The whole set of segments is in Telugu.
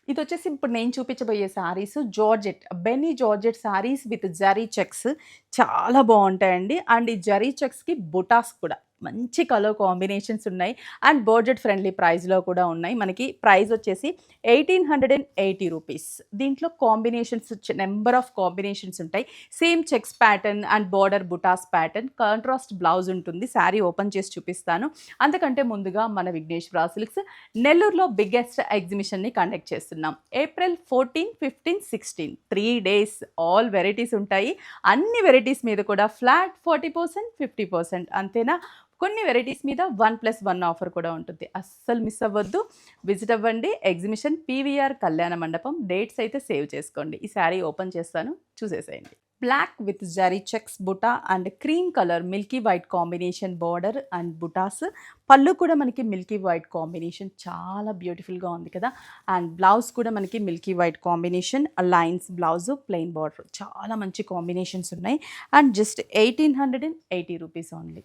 ఇదొచ్చేసి ఇప్పుడు నేను చూపించబోయే శారీస్ జార్జెట్, బెన్నీ georgette sarees with zari checks చాలా బావుంటాయండి. అండ్ ఈ జరీ చెక్స్‌కి బుటాస్ కూడా మంచి కలర్ కాంబినేషన్స్ ఉన్నాయి. అండ్ బడ్జెట్ ఫ్రెండ్లీ ప్రైస్‌లో కూడా ఉన్నాయి. మనకి ప్రైస్ వచ్చేసి రూ. 1880. దీంట్లో కాంబినేషన్స్ నంబర్ ఆఫ్ కాంబినేషన్స్ ఉంటాయి. Same checks pattern and border butas pattern, contrast blouse ఉంటుంది. శారీ ఓపెన్ చేసి చూపిస్తాను. అంతకంటే ముందుగా మన విఘ్నేశ్వర సిల్క్స్ నెల్లూరులో బిగ్గెస్ట్ ఎగ్జిబిషన్‌ని కండక్ట్ చేస్తున్నాం. ఏప్రిల్ 14, 15, 16 3 డేస్ ఆల్ వెరైటీస్ ఉంటాయి. అన్ని వెరైటీస్ మీద కూడా ఫ్లాట్ 40%, 50% అంతేనా? కొన్ని వెరైటీస్ మీద 1+1 ఆఫర్ కూడా ఉంటుంది. అస్సలు మిస్ అవ్వద్దు. విజిట్ అవ్వండి. ఎగ్జిబిషన్ పీవీఆర్ కళ్యాణ మండపం. డేట్స్ అయితే సేవ్ చేసుకోండి. ఈ శారీ ఓపెన్ చేస్తాను, చూసేసేయండి. Black with zari checks buta and cream colour milky white combination border and butas. పళ్ళు కూడా మనకి మిల్కీ వైట్ కాంబినేషన్ చాలా బ్యూటిఫుల్గా ఉంది కదా. అండ్ బ్లౌజ్ కూడా మనకి milky white combination, lines blouse, plain border, చాలా మంచి కాంబినేషన్స్ ఉన్నాయి. అండ్ జస్ట్ రూ. 1880 ఓన్లీ.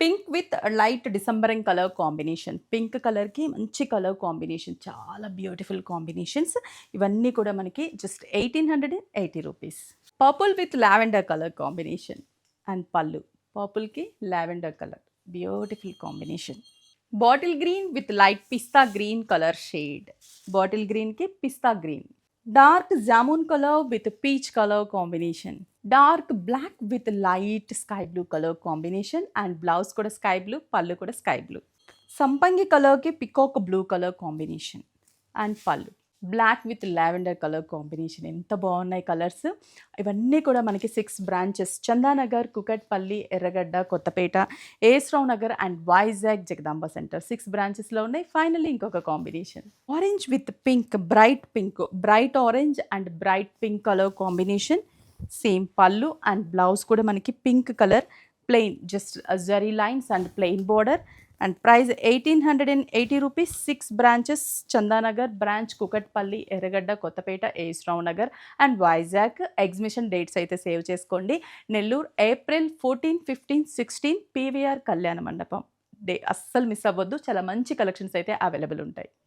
పింక్ విత్ లైట్ డిసెంబరింగ్ కలర్ కాంబినేషన్. పింక్ కలర్‌కి మంచి కలర్ కాంబినేషన్. చాలా బ్యూటిఫుల్ కాంబినేషన్స్. ఇవన్నీ కూడా మనకి జస్ట్ రూ. 1880. Purple with lavender colour combination and పళ్ళు. పర్పుల్‌కి lavender colour. Beautiful combination. Bottle green with light pista green colour shade. Bottle గ్రీన్‌కి pista green. Dark jamun colour with peach colour combination. Dark black with light sky blue colour combination and blouse కూడా స్కై బ్లూ, పళ్ళు కూడా స్కై బ్లూ. సంపంగి కలర్‌కి peacock blue colour combination and పళ్ళు. Black with lavender colour combination. ఎంత బాగున్నాయి కలర్స్. ఇవన్నీ కూడా మనకి 6 branches Chandanagar, Kukatpally, Erragadda, Kothapet, SR Nagar and Vizag Jagadamba centre 6 బ్రాంచెస్లో ఉన్నాయి. ఫైనల్లీ ఇంకొక combination orange with pink, bright pink, bright orange and bright pink colour combination. Same పళ్ళు అండ్ బ్లౌజ్ కూడా మనకి pink colour, plain just zari lines and plain border. And price రూ. 1880. 6 branches Chandanagar branch, Kukatpally, Erragadda, Kothapet, SR Nagar and Vizag. Exhibition dates అయితే సేవ్ చేసుకోండి. నెల్లూరు ఏప్రిల్ 14, 15, 16 పీవీఆర్ కళ్యాణ మండపం. అస్సలు మిస్ అవ్వద్దు. చాలా మంచి కలెక్షన్స్ అయితే అవైలబుల్ ఉంటాయి.